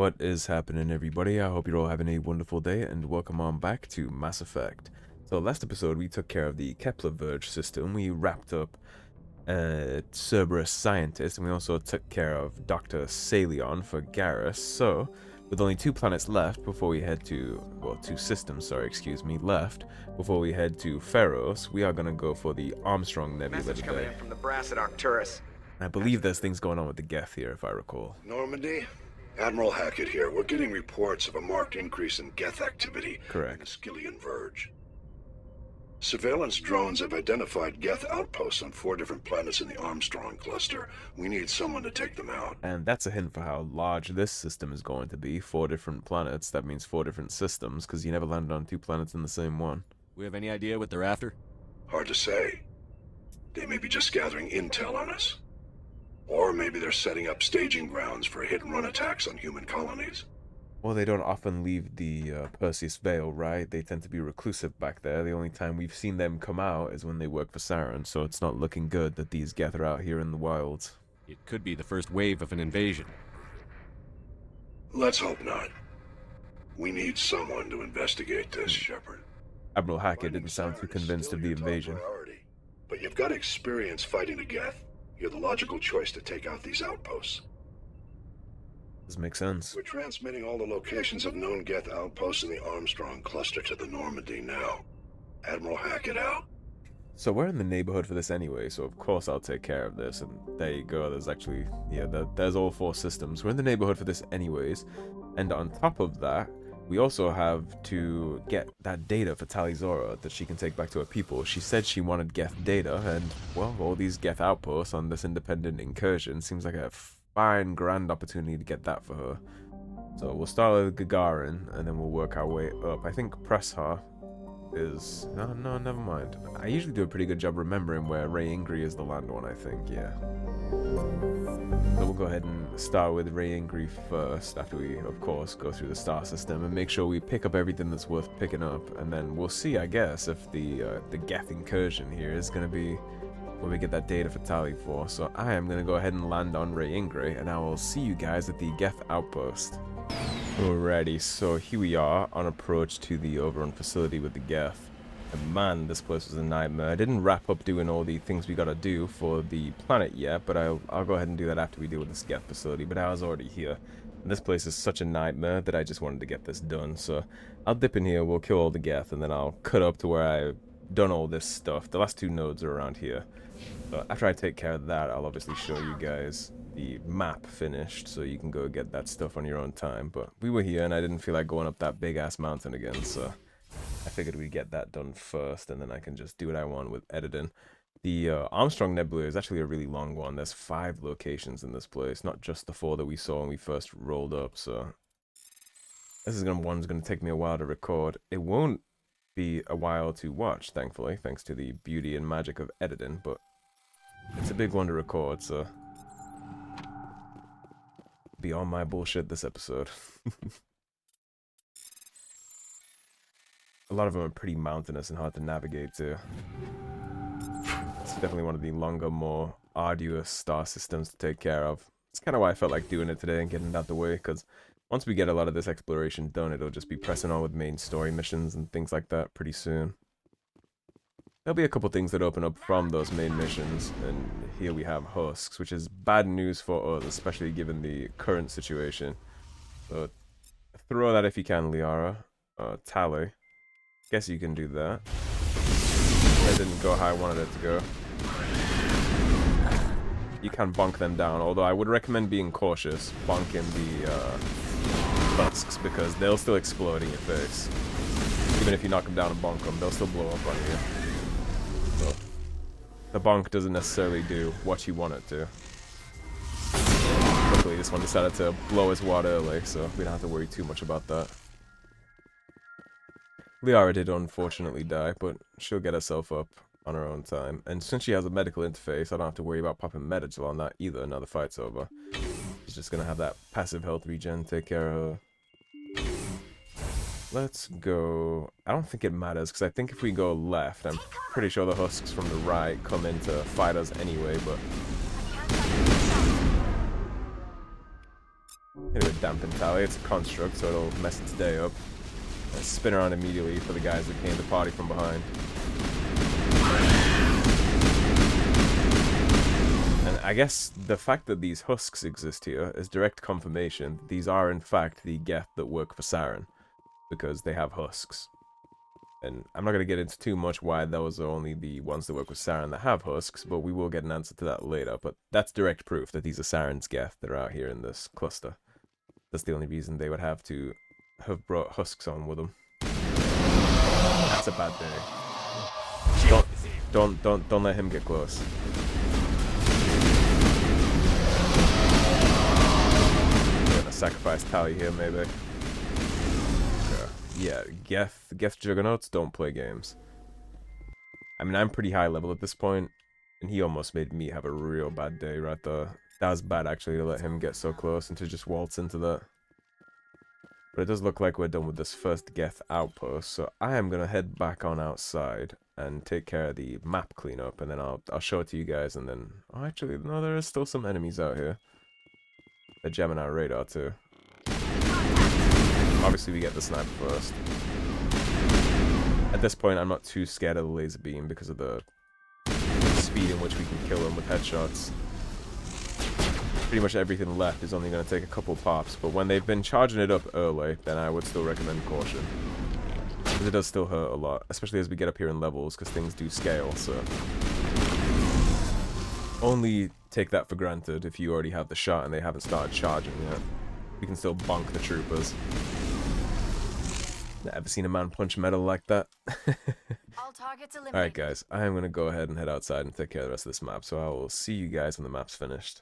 What is happening, everybody? I hope you're all having a wonderful day, and welcome on back to Mass Effect. So last episode, we took care of the Kepler Verge system. We wrapped up Cerberus Scientist, and we also took care of Dr. Salion for Garrus. So, with only 2 planets left before we head to, well, 2 systems, sorry, excuse me, left before we head to Pharos, we are going to go for the Armstrong Nebula Message coming today. in from the brass at Arcturus. I believe there's things going on with the Geth here, if I recall. Normandy, Admiral Hackett here. We're getting reports of a marked increase in Geth activity Correct. in the Skyllian Verge. Surveillance drones have identified Geth outposts on 4 different planets in the Armstrong cluster. We need someone to take them out. And that's a hint for how large this system is going to be. 4 different planets, that means 4 different systems, because you never landed on 2 planets in the same one. We have any idea what they're after? Hard to say. They may be just gathering intel on us. Or maybe they're setting up staging grounds for hit-and-run attacks on human colonies. Well, they don't often leave the Perseus Veil, right? They tend to be reclusive back there. The only time we've seen them come out is when they work for Saren, so it's not looking good that these Geth are out here in the wilds. It could be the first wave of an invasion. Let's hope not. We need someone to investigate this, Shepard. Admiral Hackett didn't sound too convinced of the invasion. But you've got experience fighting the Geth. You're the logical choice to take out these outposts. Does make sense. We're transmitting all the locations of known Geth outposts in the Armstrong cluster to the Normandy now. Admiral Hackett out. So we're in the neighborhood for this anyway, so of course I'll take care of this, and there you go, there's actually, yeah, there's all 4 systems. We're in the neighborhood for this anyways, and on top of that, we also have to get that data for Talizora that she can take back to her people. She said she wanted Geth data, and, well, all these Geth outposts on this independent incursion seems like a fine, grand opportunity to get that for her. So we'll start with Gagarin, and then we'll work our way up. I think Pressha is... No, never mind. I usually do a pretty good job remembering where Rayingri is the land one, I think, yeah. So we'll go ahead and start with Rayingri first, after we, of course, go through the star system and make sure we pick up everything that's worth picking up, and then we'll see, I guess, if the Geth Incursion here is going to be where we get that data for Tali for. So I am going to go ahead and land on Rayingri, and I will see you guys at the Geth Outpost. Alrighty, so here we are on approach to the Overrun facility with the Geth. And man, this place was a nightmare. I didn't wrap up doing all the things we gotta do for the planet yet, but I'll go ahead and do that after we deal with this Geth facility, but I was already here. And this place is such a nightmare that I just wanted to get this done, so I'll dip in here, we'll kill all the Geth, and then I'll cut up to where I've done all this stuff. The last 2 nodes are around here. So after I take care of that, I'll obviously show you guys the map finished, so you can go get that stuff on your own time. But we were here, and I didn't feel like going up that big-ass mountain again, so I figured we'd get that done first, and then I can just do what I want with editing. The Armstrong Nebula is actually a really long one. There's 5 locations in this place, not just the 4 that we saw when we first rolled up, so this is one's going to take me a while to record. It won't be a while to watch, thankfully, thanks to the beauty and magic of editing, but it's a big one to record, so beyond my bullshit this episode. A lot of them are pretty mountainous and hard to navigate too. It's definitely one of the longer, more arduous star systems to take care of. It's kind of why I felt like doing it today and getting it out the way, because once we get a lot of this exploration done, it'll just be pressing on with main story missions and things like that pretty soon. There'll be a couple things that open up from those main missions, and here we have husks, which is bad news for us, especially given the current situation. So throw that if you can, Liara. Tally. Guess you can do that. That didn't go how I wanted it to go. You can bonk them down, although I would recommend being cautious, bonking the husks, because they'll still explode in your face. Even if you knock them down and bonk them, they'll still blow up on you. So, the bonk doesn't necessarily do what you want it to. Luckily, this one decided to blow his wad early, so we don't have to worry too much about that. Liara did unfortunately die, but she'll get herself up on her own time. And since she has a medical interface, I don't have to worry about popping medical on that either now the fight's over. She's just gonna have that passive health regen take care of her. Let's go... I don't think it matters, because I think if we go left, I'm pretty sure the husks from the right come in to fight us anyway, but Hit it with dampen tally. It's a construct, so it'll mess its day up. And spin around immediately for the guys that came to party from behind. And I guess the fact that these husks exist here is direct confirmation that these are in fact the Geth that work for Saren, because they have husks. And I'm not going to get into too much why those are only the ones that work with Saren that have husks, but we will get an answer to that later. But that's direct proof that these are Saren's Geth that are out here in this cluster. That's the only reason they would have to have brought husks on with them. That's a bad day. Don't let him get close. Gonna sacrifice Tally here, maybe. Yeah, Geth Juggernauts don't play games. I mean, I'm pretty high level at this point, and he almost made me have a real bad day right there. That was bad, actually, to let him get so close and to just waltz into that. But it does look like we're done with this first Geth outpost, so I am going to head back on outside and take care of the map cleanup, and then I'll show it to you guys, and then... Oh, actually, no, there is still some enemies out here. They're jamming our radar, too. Obviously, we get the sniper first. At this point, I'm not too scared of the laser beam because of the speed in which we can kill them with headshots. Pretty much everything left is only going to take a couple pops, but when they've been charging it up early, then I would still recommend caution. Because it does still hurt a lot, especially as we get up here in levels, because things do scale, so... Only take that for granted if you already have the shot and they haven't started charging yet. We can still bonk the troopers. Never seen a man punch metal like that. Alright guys, I am going to go ahead and head outside and take care of the rest of this map, so I will see you guys when the map's finished.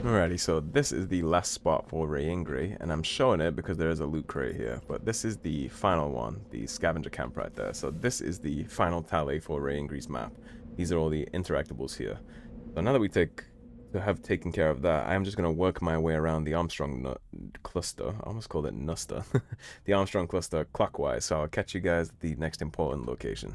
Alrighty, so this is the last spot for Rayingri, and I'm showing it because there is a loot crate here, but this is the final one, the scavenger camp right there. So this is the final tally for Rayingri's map. These are all the interactables here. So now that we have taken care of that, I'm just going to work my way around the Armstrong cluster. I almost called it Nuster. The Armstrong cluster clockwise, so I'll catch you guys at the next important location.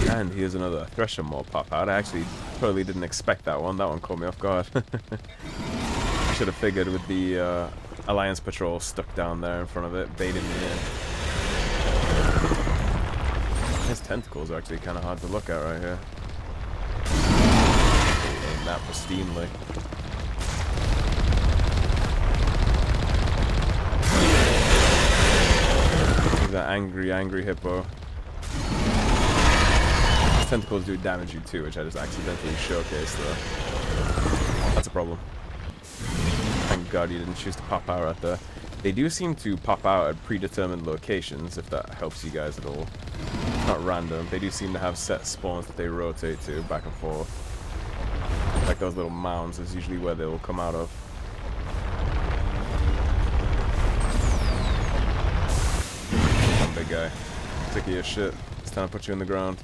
And here's another Thresher Maw pop out. I actually totally didn't expect that one. That one caught me off guard. I should have figured with the Alliance Patrol stuck down there in front of it, baiting me in. His tentacles are actually kind of hard to look at right here. Aim that pristinely. He's that angry hippo. His tentacles do damage you too, which I just accidentally showcased there. That's a problem. Thank God you didn't choose to pop out right there. They do seem to pop out at predetermined locations, if that helps you guys at all. Not random. They do seem to have set spawns that they rotate to back and forth. Like those little mounds is usually where they will come out of. Come on, big guy. Sick of your shit. It's time to put you in the ground.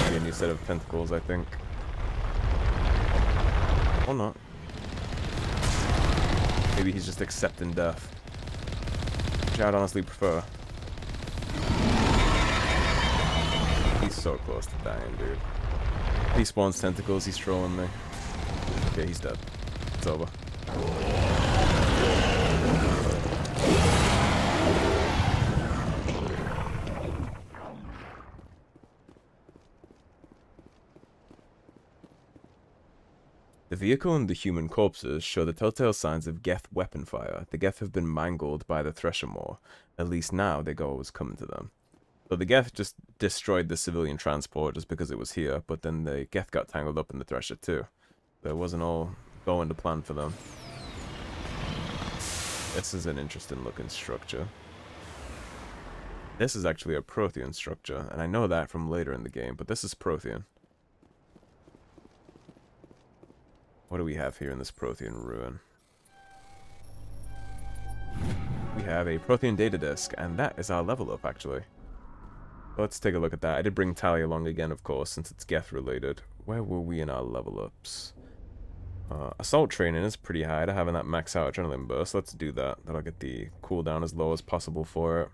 Be a new set of tentacles, I think. Or not. Maybe he's just accepting death. Which I'd honestly prefer. He's so close to dying, dude. He spawns tentacles, he's trolling me. Okay, he's dead. It's over. The vehicle and the human corpses show the telltale signs of Geth weapon fire. The Geth have been mangled by the Thresher Maw. At least now they go what was coming to them. So the Geth just destroyed the civilian transport just because it was here, but then the Geth got tangled up in the Thresher too. So it wasn't all going to plan for them. This is an interesting looking structure. This is actually a Prothean structure, and I know that from later in the game, but this is Prothean. What do we have here in this Prothean ruin? We have a Prothean data disk, and that is our level up, actually. Let's take a look at that. I did bring Tally along again, of course, since it's Geth related. Where were we in our level ups? Assault training is pretty high to having that max out adrenaline burst. Let's do that. That'll get the cooldown as low as possible for it.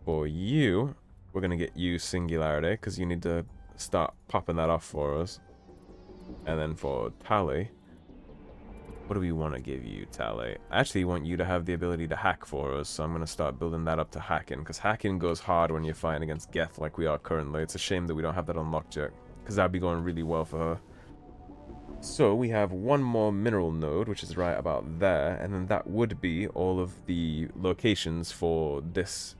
For you, we're going to get you Singularity, because you need to start popping that off for us. And then for Tally, what do we want to give you, Tally? I actually want you to have the ability to hack for us, so I'm going to start building that up to hacking, because hacking goes hard when you're fighting against Geth like we are currently. It's a shame that we don't have that unlocked yet, because that'd be going really well for her. So we have one more mineral node, which is right about there, and then that would be all of the locations for this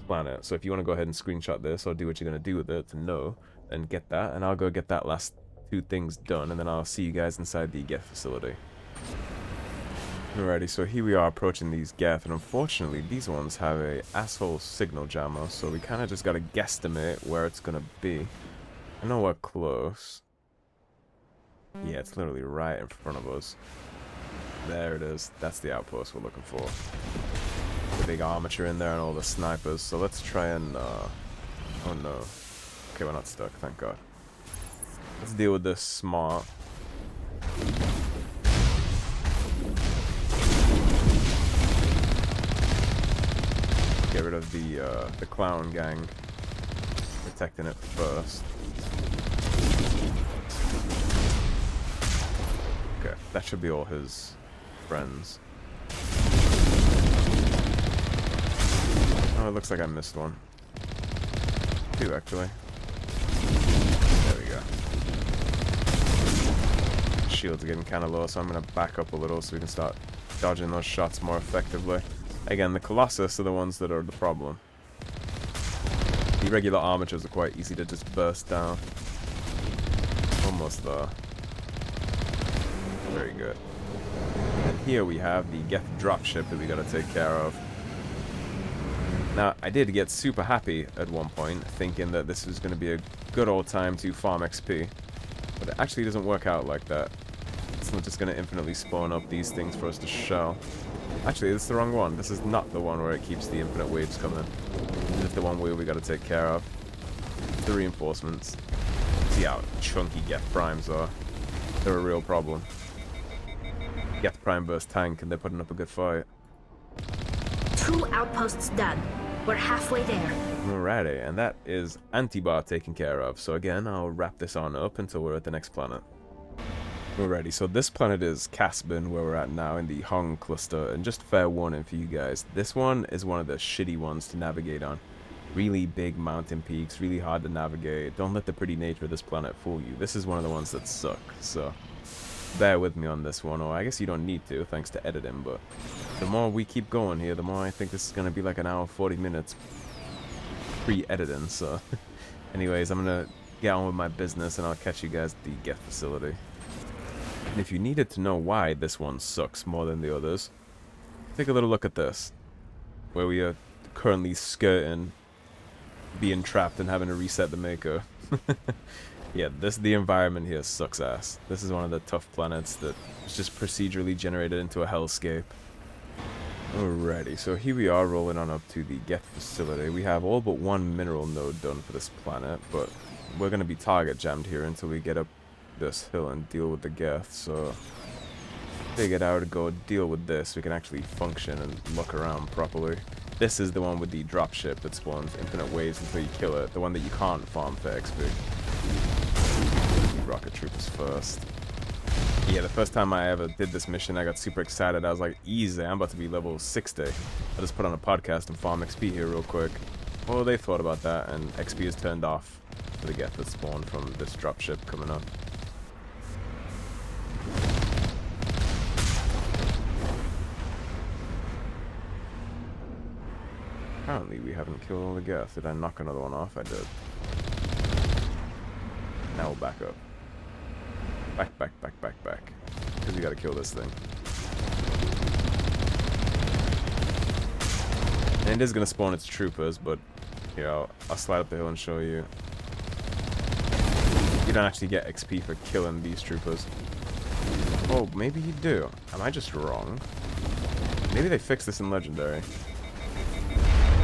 planet. So if you want to go ahead and screenshot this, or do what you're going to do with it to know, then get that, and I'll go get that last 2 things done, and then I'll see you guys inside the Geth facility. Alrighty, so here we are approaching these Geth, and unfortunately these ones have a asshole signal jammer, so we kind of just gotta guesstimate where it's gonna be. I know we're close. Yeah, it's literally right in front of us. There it is. That's the outpost we're looking for. The big armature in there and all the snipers, so let's try and, oh no. Okay, we're not stuck, thank God. Let's deal with this smart. Get rid of the clown gang. Protecting it first. Okay, that should be all his friends. Oh, it looks like I missed one. 2, actually. There we go. Shields are getting kind of low, so I'm going to back up a little so we can start dodging those shots more effectively. Again, the Colossus are the ones that are the problem. The regular armatures are quite easy to just burst down. Almost there. Very good. And here we have the Geth dropship that we gotta take care of. Now, I did get super happy at one point, thinking that this was gonna be a good old time to farm XP. But it actually doesn't work out like that. It's not just gonna infinitely spawn up these things for us to shell. Actually, this is the wrong one. This is not the one where it keeps the infinite waves coming. This is the one where we gotta take care of. The reinforcements. See how chunky Geth Primes are. They're a real problem. Geth Prime burst tank and they're putting up a good fight. 2 outposts done. We're halfway there. Alrighty, and that is Antibaar taken care of. So again, I'll wrap this on up until we're at the next planet. Alrighty, so this planet is Casbin, where we're at now in the Hong cluster, and just fair warning for you guys, this one is one of the shitty ones to navigate on. Really big mountain peaks, really hard to navigate. Don't let the pretty nature of this planet fool you. This is one of the ones that suck, so bear with me on this one, or I guess you don't need to, thanks to editing, but the more we keep going here, the more I think this is going to be like an hour 40 minutes pre-editing, so anyways, I'm going to get on with my business, and I'll catch you guys at the Geth facility. And if you needed to know why this one sucks more than the others, take a little look at this, where we are currently skirting being trapped and having to reset the maker. Yeah, the environment here sucks ass. This is one of the tough planets that is just procedurally generated into a hellscape. Alrighty, so here we are rolling on up to the Geth facility. We have all but 1 mineral node done for this planet, but we're going to be target jammed here until we get up this hill and deal with the Geth, so figured out to go deal with this. We can actually function and look around properly. This is the one with the dropship that spawns infinite waves until you kill it, the one that you can't farm for XP. Rocket troopers first. Yeah, the first time I ever did this mission, I got super excited. I was like, easy, I'm about to be level 60. I'll just put on a podcast and farm XP here real quick. Well, they thought about that, and XP is turned off for the Geth that spawned from this dropship coming up. Apparently we haven't killed all the Geth. Did I knock another one off? I did. Now we'll back up. Back. Because we gotta kill this thing. And it is gonna spawn its troopers, but here, I'll slide up the hill and show you. You don't actually get XP for killing these troopers. Oh, maybe you do. Am I just wrong? Maybe they fixed this in Legendary.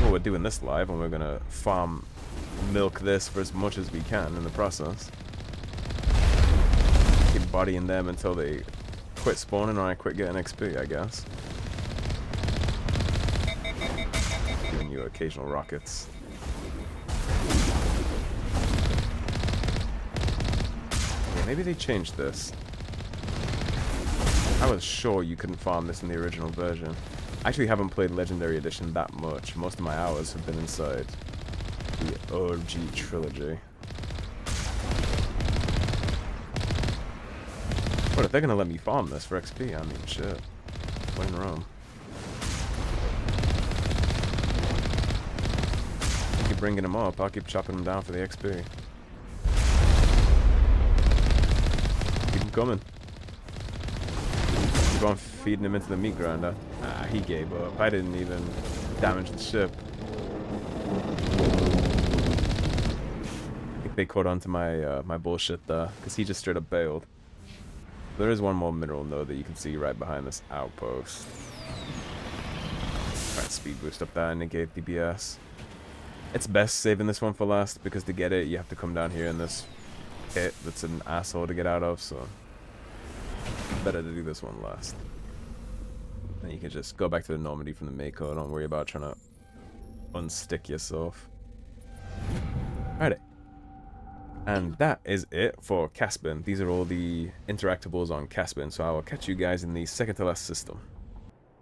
Well, we're doing this live, and we're gonna milk this for as much as we can in the process. Keep bodying them until they quit spawning or I quit getting XP, I guess. Giving you occasional rockets. maybe they changed this. I was sure you couldn't farm this in the original version. I actually haven't played Legendary Edition that much. Most of my hours have been inside the OG trilogy. But if they're gonna let me farm this for XP, I mean, shit. When in Rome. Keep bringing them up, I'll keep chopping them down for the XP. Keep them coming. Keep on feeding him into the meat grinder. Ah, he gave up. I didn't even damage the ship. I think they caught on to my my bullshit there, because he just straight up bailed. There is one more mineral node that you can see right behind this outpost. Try and speed boost up that and negate DPS. It's best saving this one for last, because to get it, you have to come down here in this pit that's an asshole to get out of, so better to do this one last. Then you can just go back to the Normandy from the Mako. Don't worry about trying to unstick yourself. Alrighty. And that is it for Casbin. These are all the interactables on Casbin, so I will catch you guys in the second to last system.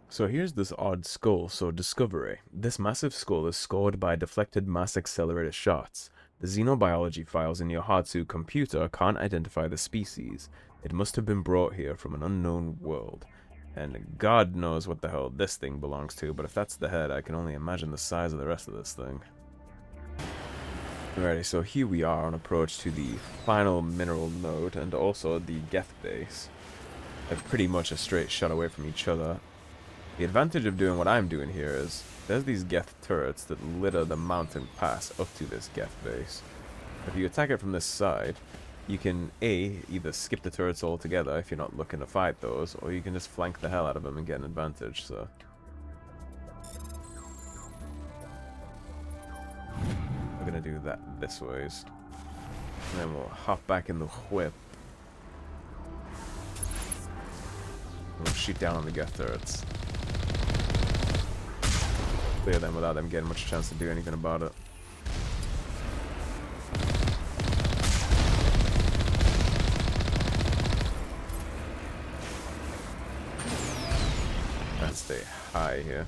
So here's this odd skull, so Discovery. This massive skull is scored by deflected mass accelerator shots. The xenobiology files in your Hatsu computer can't identify the species. It must have been brought here from an unknown world. And God knows what the hell this thing belongs to, but if that's the head, I can only imagine the size of the rest of this thing. Alrighty, so here we are on approach to the final mineral node and also the Geth base. They're pretty much a straight shot away from each other. The advantage of doing what I'm doing here is there's these Geth turrets that litter the mountain pass up to this Geth base. If you attack it from this side, you can either skip the turrets altogether if you're not looking to fight those, or you can just flank the hell out of them and get an advantage, so. We're gonna do that this ways. And then we'll hop back in the whip. We'll shoot down on the Geth turrets. Clear them without them getting much chance to do anything about it. And stay high here.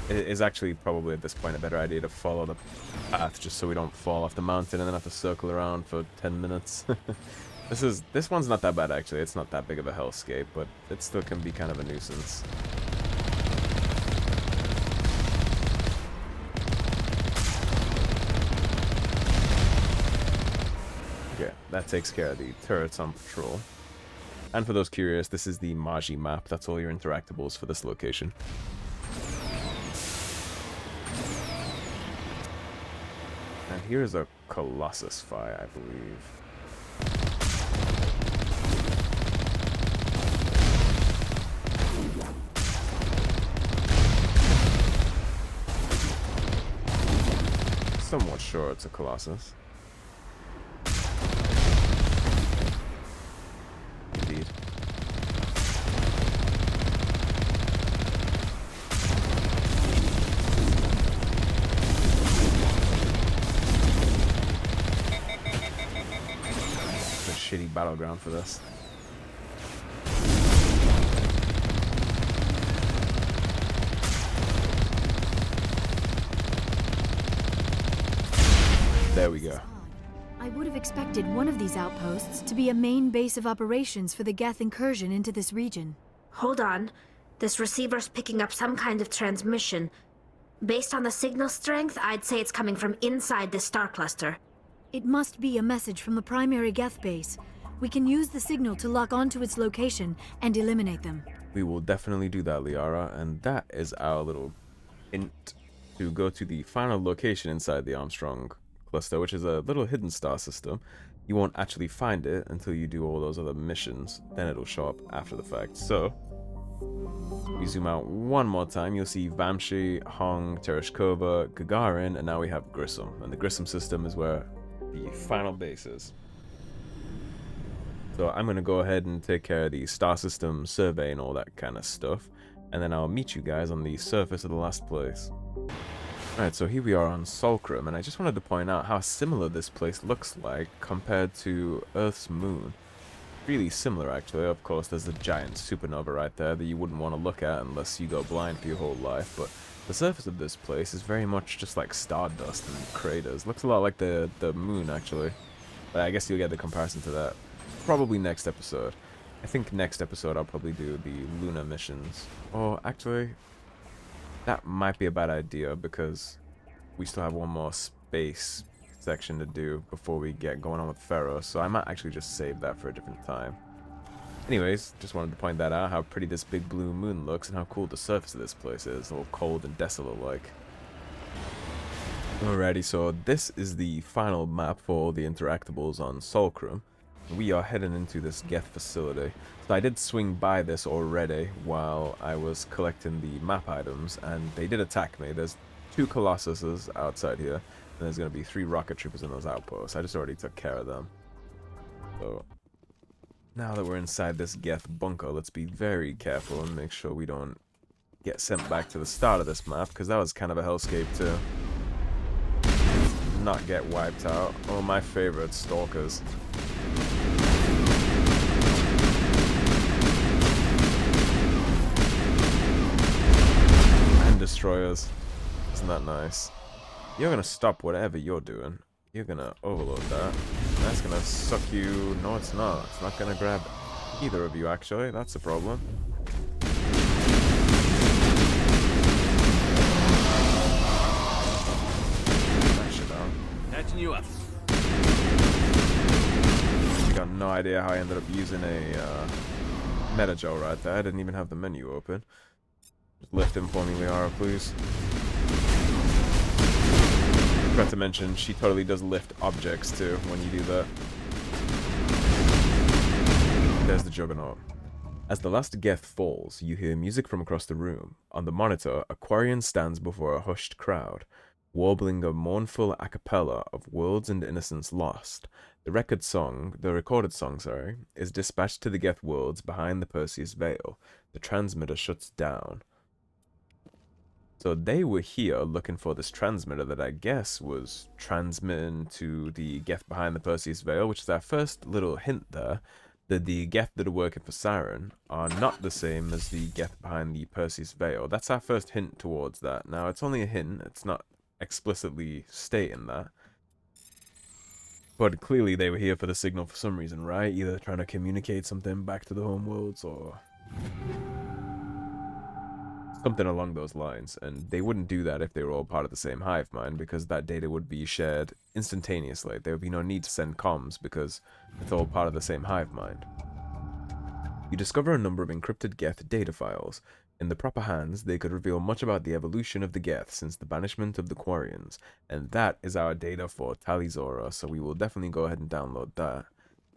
It is actually probably at this point a better idea to follow the path just so we don't fall off the mountain and then have to circle around for 10 minutes. This one's not that bad actually. It's not that big of a hellscape, but it still can be kind of a nuisance. Okay, that takes care of the turrets on patrol. And for those curious, this is the Maji map. That's all your interactables for this location. And here's a Colossus fire, I believe. Somewhat sure it's a Colossus. Indeed. Shitty battleground for this. There we go. I would have expected one of these outposts to be a main base of operations for the Geth Incursion into this region. Hold on. This receiver's picking up some kind of transmission. Based on the signal strength, I'd say it's coming from inside this star cluster. It must be a message from the primary Geth base. We can use the signal to lock onto its location and eliminate them. We will definitely do that, Liara, and that is our little hint to go to the final location inside the Armstrong cluster, which is a little hidden star system. You won't actually find it until you do all those other missions. Then it'll show up after the fact. So, we zoom out one more time, you'll see Vamshi, Hong, Tereshkova, Gagarin, and now we have Grissom. And the Grissom system is where the final base is. So I'm going to go ahead and take care of the star system survey and all that kind of stuff. And then I'll meet you guys on the surface of the last place. Alright, so here we are on Solcrum, and I just wanted to point out how similar this place looks like compared to Earth's moon. Really similar, actually. Of course, there's a giant supernova right there that you wouldn't want to look at unless you go blind for your whole life, but the surface of this place is very much just like stardust and craters. Looks a lot like the moon, actually. But I guess you'll get the comparison to that probably next episode. I think next episode I'll probably do the lunar missions. Or, actually, that might be a bad idea because we still have one more space section to do before we get going on with Pharaoh, so I might actually just save that for a different time. Anyways, just wanted to point that out, how pretty this big blue moon looks and how cool the surface of this place is, all cold and desolate like. Alrighty, so this is the final map for all the interactables on Solcrum. We are heading into this Geth facility. So I did swing by this already while I was collecting the map items, and they did attack me. There's 2 Colossuses outside here, and there's going to be 3 rocket troopers in those outposts. I just already took care of them. So now that we're inside this Geth bunker, let's be very careful and make sure we don't get sent back to the start of this map, because that was kind of a hellscape too. Not get wiped out. Oh, my favorite, stalkers. And destroyers. Isn't that nice? You're gonna stop whatever you're doing. You're gonna overload that. That's gonna suck you. No, it's not. It's not gonna grab either of you, actually. That's a problem. Catching you up. I got no idea how I ended up using a Metagel right there. I didn't even have the menu open. Just lift him for me, Liara, please. Forgot to mention, she totally does lift objects too when you do that. There's the Juggernaut. As the last Geth falls, you hear music from across the room. On the monitor, Aquarian stands before a hushed crowd, warbling a mournful a cappella of worlds and innocence lost. The recorded song, is dispatched to the Geth worlds behind the Perseus Veil. The transmitter shuts down. So they were here looking for this transmitter that I guess was transmitting to the Geth behind the Perseus Veil, which is our first little hint there, that the Geth that are working for Siren are not the same as the Geth behind the Perseus Veil. That's our first hint towards that. Now, it's only a hint, it's not explicitly stating that, but clearly they were here for the signal for some reason, right? Either trying to communicate something back to the home worlds or something along those lines, and they wouldn't do that if they were all part of the same hive mind, because that data would be shared instantaneously. There would be no need to send comms because it's all part of the same hive mind. You discover a number of encrypted Geth data files. In the proper hands, they could reveal much about the evolution of the Geth since the banishment of the Quarians, and that is our data for Talizora, so we will definitely go ahead and download that.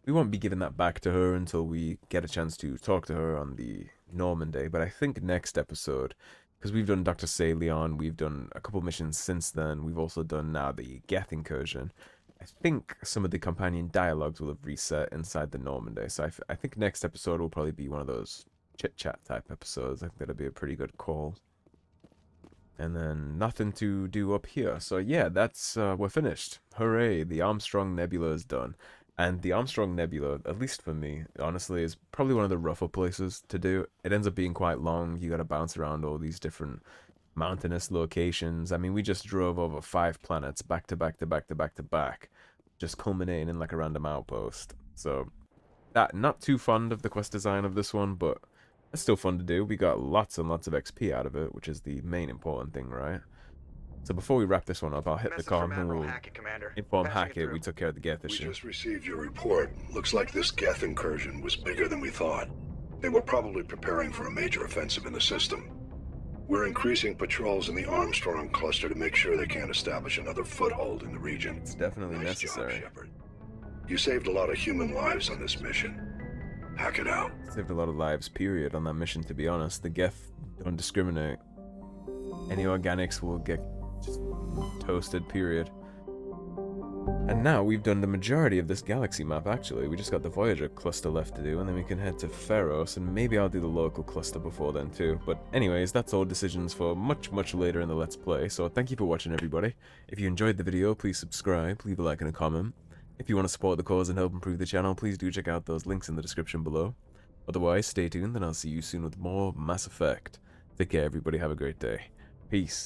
We won't be giving that back to her until we get a chance to talk to her on the Normandy, but I think next episode, because we've done Dr. Leon, we've done a couple missions since then, we've also done now the Geth Incursion. I think some of the companion dialogues will have reset inside the Normandy, so I think next episode will probably be one of those chit-chat type episodes. I think that'll be a pretty good call. And then nothing to do up here. So yeah, that's we're finished. Hooray, the Armstrong Nebula is done. And the Armstrong Nebula, at least for me, honestly, is probably one of the rougher places to do. It ends up being quite long. You gotta bounce around all these different mountainous locations. I mean, we just drove over 5 planets back to back to back to back to back, just culminating in like a random outpost. So that, not too fond of the quest design of this one, but it's still fun to do. We got lots and lots of XP out of it, which is the main important thing, right? So before we wrap this one up, I'll hit the comm and we'll inform Hackett we took care of the Geth issue. We just received your report. Looks like this Geth incursion was bigger than we thought. They were probably preparing for a major offensive in the system. We're increasing patrols in the Armstrong cluster to make sure they can't establish another foothold in the region. It's definitely necessary. Job, Shepard. You saved a lot of human lives on this mission. Hack it out. Saved a lot of lives, period, on that mission, to be honest. The Geth don't discriminate. Any organics will get just toasted, period. And now we've done the majority of this galaxy map, actually. We just got the Voyager cluster left to do, and then we can head to Pharos, and maybe I'll do the local cluster before then too. But anyways, that's all decisions for much, much later in the Let's Play, so thank you for watching, everybody. If you enjoyed the video, please subscribe, leave a like and a comment. If you want to support the cause and help improve the channel, please do check out those links in the description below. Otherwise, stay tuned, and I'll see you soon with more Mass Effect. Take care, everybody. Have a great day. Peace.